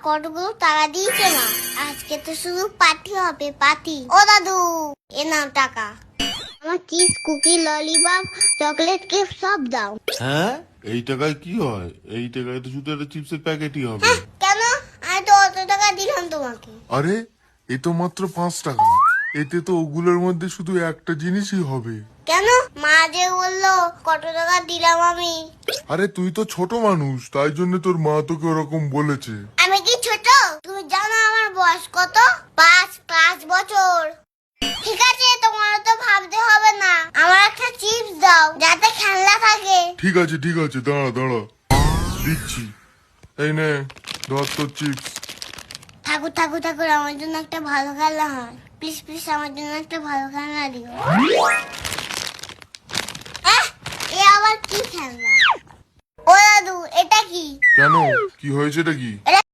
কতগুলো টাকা দিয়েছে না, আজকে তো শুধু পার্টি হবে, পার্টি। ও দাদু, এ নাও টাকা। আমার chips, cookie, lollipop, chocolate cake সব দাও। হ্যাঁ, এই টাকায় কি হয়? এই টাকায় তো শুধু একটা চিপসের প্যাকেটই হবে। হ্যাঁ, কেন? আমি তো অত টাকা দিলাম তোমাকে। আরে, এ তো মাত্র 5 টাকা। এতে তো ওগুলোর মধ্যে শুধু একটা জিনিসই হবে। কেন? মা যে বললো কত টাকা দিলাম আমি। আরে তুই তো ছোট মানুষ, তাই জন্য তোর মা তোকে ওরকম বলেছে। আমি কি ছোট? তুমি জানো আমার বয়স কত? 5 বছর। ঠিক আছে, তোমার তো ভাবতে হবে না। আমার একটা চিপস দাও, যাতে খেলনা থাকে। ঠিক আছে, দাঁড়া দাঁড়া, দিচ্ছি। এই নে, ধর তোর চিপস। ঠাকুর ঠাকুর ঠাকুর, আমার জন্য একটা ভালো খেলনা হয়। প্লিজ প্লিজ, আমার জন্য একটা ভালো খেলনা দিও। এ আবার কি খেলনা? ও দাদু, এটা কি? কেন, কি হয়েছে এটা কি? এটা